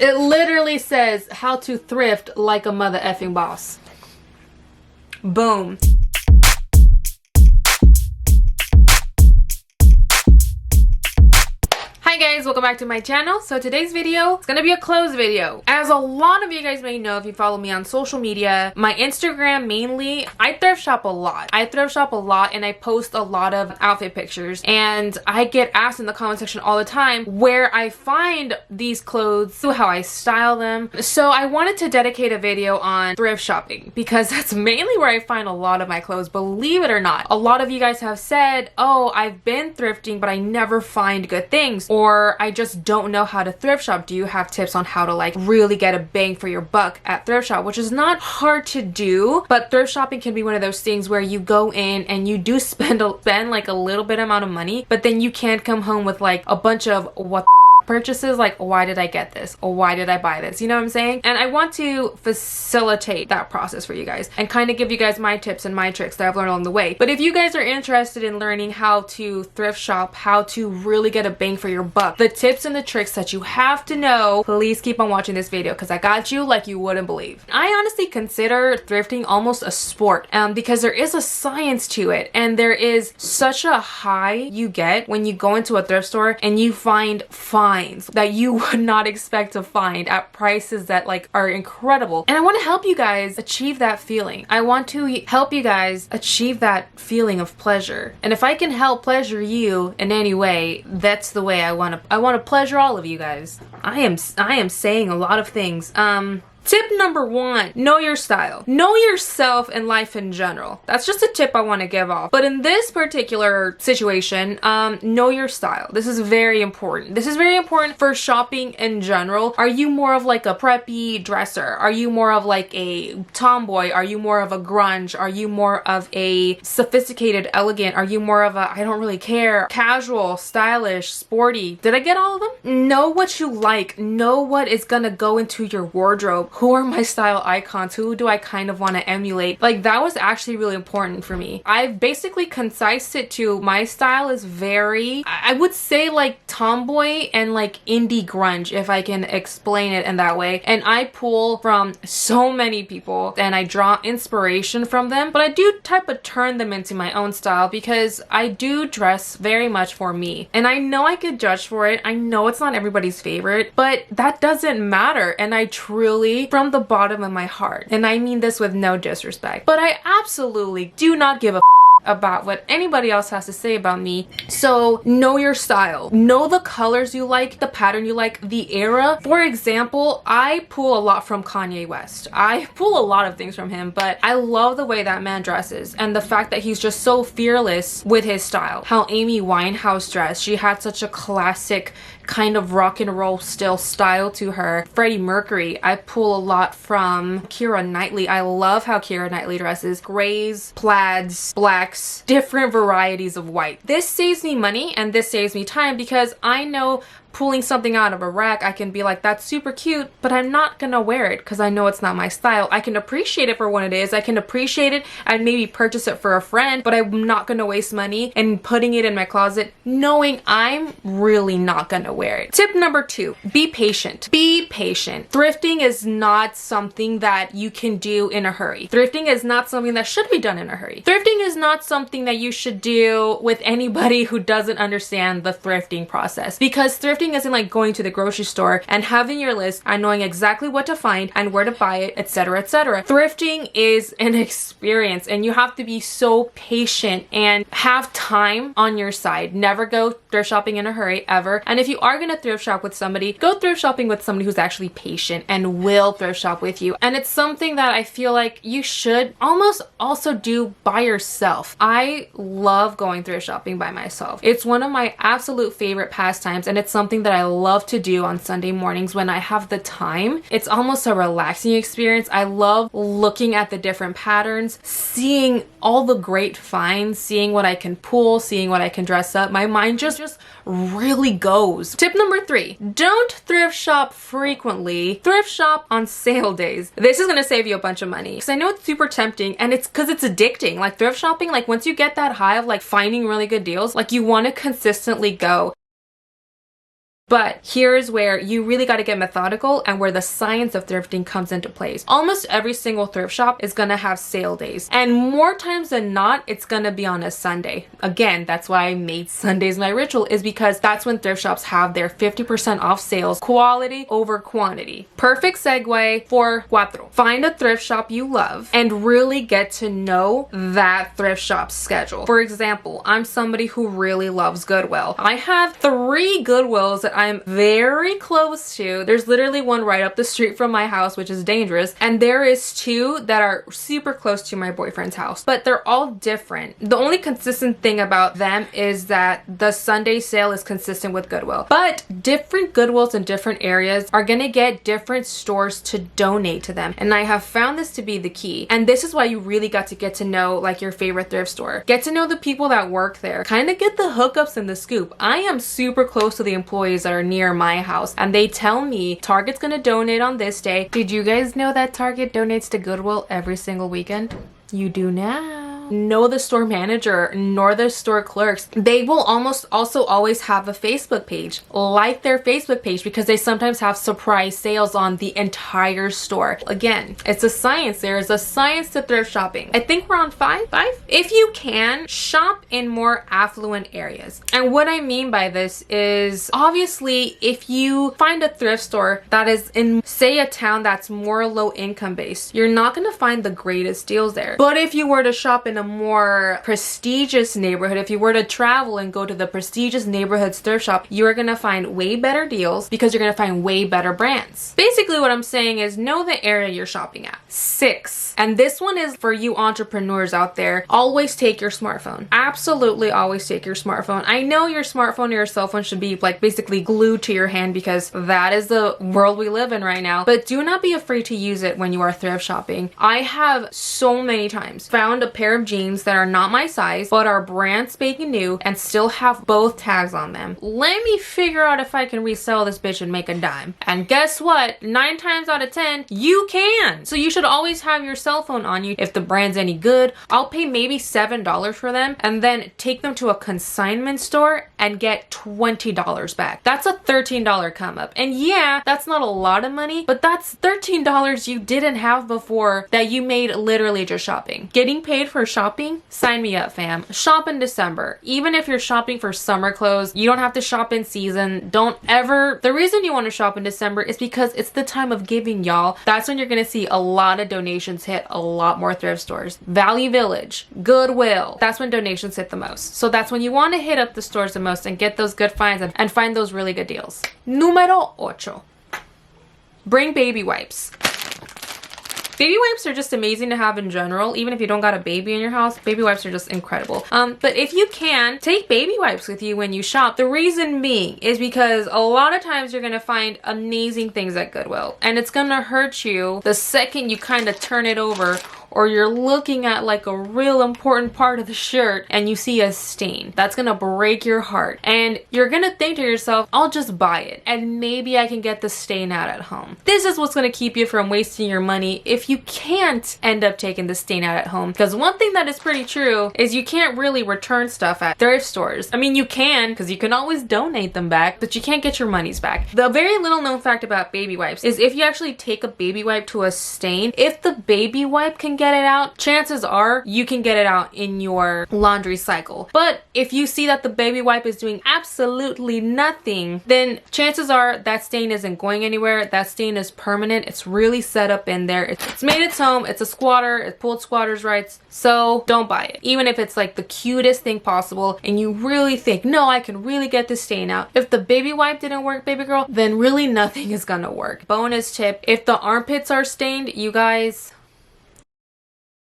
It literally says how to thrift like a mother effing boss. Boom. Hi guys, welcome back to my channel. So today's video is gonna be a clothes video. As a lot of you guys may know if you follow me on social media, my Instagram mainly, I thrift shop a lot. And I post a lot of outfit pictures, and I get asked in the comment section all the time where I find these clothes, how I style them. So I wanted to dedicate a video on thrift shopping because that's mainly where I find a lot of my clothes, believe it or not. A lot of you guys have said, oh, I've been thrifting but I never find good things, or I just don't know how to thrift shop. Do you have tips on how to like really get a bang for your buck at thrift shop? Which is not hard to do, but thrift shopping can be one of those things where you go in and you do spend like a little bit amount of money, but then you can't come home with like a bunch of what purchases, like why did I get this or why did I buy this, you know what I'm saying? And I want to facilitate that process for you guys and kind of give you guys my tips and my tricks that I've learned along the way. But if you guys are interested in learning how to thrift shop, how to really get a bang for your buck, the tips and the tricks that you have to know, please keep on watching this video because I got you like you wouldn't believe. I honestly consider thrifting almost a sport because there is a science to it, and there is such a high you get when you go into a thrift store and you find finds that you would not expect to find at prices that like are incredible. And I want to help you guys achieve that feeling. I want to help you guys achieve that feeling of pleasure. And if I can help pleasure you in any way, that's the way I want to pleasure all of you guys. I am saying a lot of things. Tip number 1, know your style. Know yourself and life in general. That's just a tip I want to give off. But in this particular situation, know your style. This is very important. This is very important for shopping in general. Are you more of like a preppy dresser? Are you more of like a tomboy? Are you more of a grunge? Are you more of a sophisticated, elegant? Are you more of a I don't really care, casual, stylish, sporty? Did I get all of them? Know what you like. Know what is gonna go into your wardrobe. Who are my style icons? Who do I kind of want to emulate? Like, that was actually really important for me. I've basically concised it to my style is very, I would say like tomboy and like indie grunge, if I can explain it in that way. And I pull from so many people and I draw inspiration from them, but I do type of turn them into my own style because I do dress very much for me. And I know I get judged for it. I know it's not everybody's favorite, but that doesn't matter. And I truly, from the bottom of my heart, and I mean this with no disrespect, but I absolutely do not give a about what anybody else has to say about me. So know your style. Know the colors you like, the pattern you like, the era. For example, I pull a lot from Kanye West. I pull a lot of things from him, but I love the way that man dresses and the fact that he's just so fearless with his style. How Amy Winehouse dressed. She had such a classic kind of rock and roll still style to her. Freddie Mercury, I pull a lot from Keira Knightley. I love how Keira Knightley dresses. Grays, plaids, blacks, different varieties of white. This saves me money and this saves me time because I know pulling something out of a rack, I can be like, that's super cute, but I'm not gonna wear it because I know it's not my style. I can appreciate it for what it is. I can appreciate it and maybe purchase it for a friend, but I'm not gonna waste money and putting it in my closet knowing I'm really not gonna wear it. Tip number 2, be patient. Be patient. Thrifting is not something that you can do in a hurry. Thrifting is not something that should be done in a hurry. Thrifting is not something that you should do with anybody who doesn't understand the thrifting process, because thrifting isn't like going to the grocery store and having your list and knowing exactly what to find and where to buy it, etc., etc. Thrifting is an experience and you have to be so patient and have time on your side. Never go thrift shopping in a hurry, ever. And if you are going to thrift shop with somebody, go thrift shopping with somebody who's actually patient and will thrift shop with you. And it's something that I feel like you should almost also do by yourself. I love going thrift shopping by myself. It's one of my absolute favorite pastimes, and it's something that I love to do on Sunday mornings when I have the time. It's almost a relaxing experience. I love looking at the different patterns, seeing all the great finds, seeing what I can pull, seeing what I can dress up. My mind just really goes. Tip number 3, don't thrift shop frequently. Thrift shop on sale days. This is gonna save you a bunch of money because I know it's super tempting and it's because it's addicting. Like thrift shopping, like once you get that high of like finding really good deals, like you want to consistently go. But here's where you really got to get methodical and where the science of thrifting comes into place. Almost every single thrift shop is going to have sale days. And more times than not, it's going to be on a Sunday. Again, that's why I made Sundays my ritual, is because that's when thrift shops have their 50% off sales, quality over quantity. Perfect segue for cuatro. Find a thrift shop you love and really get to know that thrift shop's schedule. For example, I'm somebody who really loves Goodwill. I have 3 Goodwills that I'm very close to. There's literally one right up the street from my house, which is dangerous, and there is 2 that are super close to my boyfriend's house, but they're all different. The only consistent thing about them is that the Sunday sale is consistent with Goodwill, but different Goodwills in different areas are gonna get different stores to donate to them, and I have found this to be the key. And this is why you really got to get to know like your favorite thrift store. Get to know the people that work there. Kind of get the hookups and the scoop. I am super close to the employees that are near my house, and they tell me Target's gonna donate on this day. Did you guys know that Target donates to Goodwill every single weekend? You do now. Know the store manager nor the store clerks. They will almost also always have a Facebook page. Like their Facebook page, because they sometimes have surprise sales on the entire store. Again, it's a science. There is a science to thrift shopping. I think we're on 5. If you can, shop in more affluent areas. And what I mean by this is, obviously, if you find a thrift store that is in, say, a town that's more low income based, you're not going to find the greatest deals there. But if you were to shop in a more prestigious neighborhood, if you were to travel and go to the prestigious neighborhood's thrift shop, you're gonna find way better deals because you're gonna find way better brands. Basically what I'm saying is know the area you're shopping at. 6, and this one is for you entrepreneurs out there, always take your smartphone. Absolutely always take your smartphone. I know your smartphone or your cell phone should be like basically glued to your hand because that is the world we live in right now, but do not be afraid to use it when you are thrift shopping. I have so many times found a pair of jeans that are not my size but are brand spanking new and still have both tags on them. Let me figure out if I can resell this bitch and make a dime. And guess what? 9 times out of 10 you can. So you should always have your cell phone on you. If the brand's any good, I'll pay maybe $7 for them and then take them to a consignment store and get $20 back. That's a $13 come up. And yeah, that's not a lot of money, but that's $13 you didn't have before that you made literally just shopping. Getting paid for shopping? Sign me up, fam. Shop in December. Even if you're shopping for summer clothes, you don't have to shop in season. Don't ever. The reason you want to shop in December is because it's the time of giving, y'all. That's when you're going to see a lot of donations hit a lot more thrift stores. Value Village, Goodwill. That's when donations hit the most. So that's when you want to hit up the stores the most and get those good finds and find those really good deals. Número 8. Bring baby wipes. Baby wipes are just amazing to have in general. Even if you don't got a baby in your house, baby wipes are just incredible. But if you can, take baby wipes with you when you shop. The reason being is because a lot of times you're gonna find amazing things at Goodwill, and it's gonna hurt you the second you kind of turn it over or you're looking at like a real important part of the shirt and you see a stain. That's gonna break your heart. And you're gonna think to yourself, I'll just buy it and maybe I can get the stain out at home. This is what's gonna keep you from wasting your money if you can't end up taking the stain out at home. Because one thing that is pretty true is you can't really return stuff at thrift stores. I mean, you can, because you can always donate them back, but you can't get your monies back. The very little known fact about baby wipes is if you actually take a baby wipe to a stain, if the baby wipe can get it out, chances are you can get it out in your laundry cycle. But if you see that the baby wipe is doing absolutely nothing, then chances are that stain isn't going anywhere. That stain is permanent. It's really set up in there. It's made its home. It's a squatter. It pulled squatter's rights. So don't buy it. Even if it's like the cutest thing possible and you really think, no, I can really get this stain out. If the baby wipe didn't work, baby girl, then really nothing is gonna work. Bonus tip, if the armpits are stained, you guys,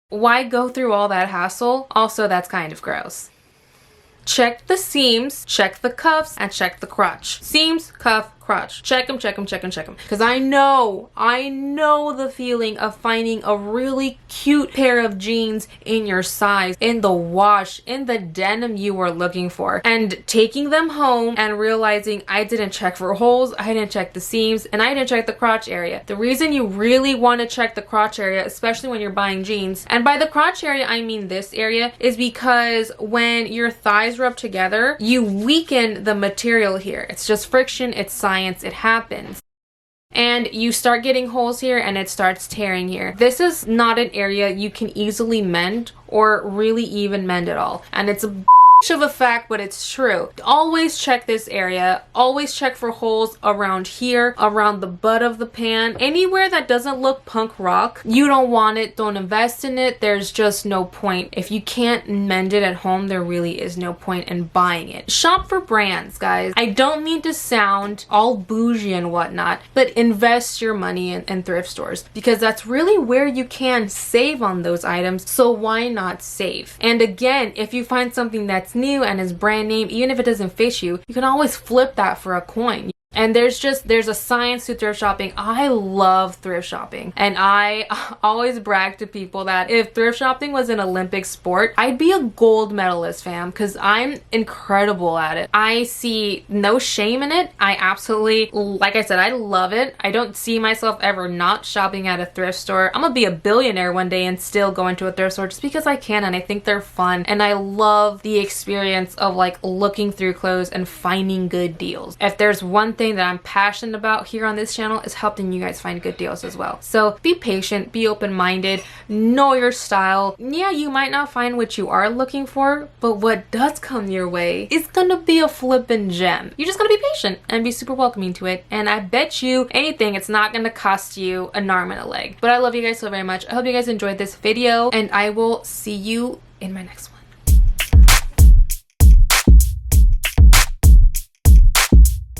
why go through all that hassle? Also, that's kind of gross. Check the seams, check the cuffs, and check the crotch. Seams, cuff, crotch. Check them, check them, check them, check them. Because I know the feeling of finding a really cute pair of jeans in your size, in the wash, in the denim you were looking for, and taking them home and realizing I didn't check for holes, I didn't check the seams, and I didn't check the crotch area. The reason you really want to check the crotch area, especially when you're buying jeans, and by the crotch area I mean this area, is because when your thighs rub together, you weaken the material here. It's just friction, it's science, it happens. And you start getting holes here and it starts tearing here. This is not an area you can easily mend or really even mend at all. And it's a of a fact, but it's true. Always check this area. Always check for holes around here, around the butt of the pan. Anywhere that doesn't look punk rock, you don't want it. Don't invest in it. There's just no point. If you can't mend it at home, there really is no point in buying it. Shop for brands, guys. I don't mean to sound all bougie and whatnot, but invest your money in thrift stores, because that's really where you can save on those items. So why not save? And again, if you find something that's new and is brand name, even if it doesn't fit you, you can always flip that for a coin. And there's a science to thrift shopping. I love thrift shopping. And I always brag to people that if thrift shopping was an Olympic sport, I'd be a gold medalist, fam, because I'm incredible at it. I see no shame in it. I absolutely, like I said, I love it. I don't see myself ever not shopping at a thrift store. I'm gonna be a billionaire one day and still go into a thrift store just because I can, and I think they're fun. And I love the experience of like looking through clothes and finding good deals. If there's one thing that I'm passionate about here on this channel, is helping you guys find good deals as well. So be patient, be open-minded, know your style. Yeah, you might not find what you are looking for, but what does come your way is gonna be a flippin' gem. You just gotta be patient and be super welcoming to it. And I bet you anything, it's not gonna cost you an arm and a leg. But I love you guys so very much. I hope you guys enjoyed this video, and I will see you in my next one.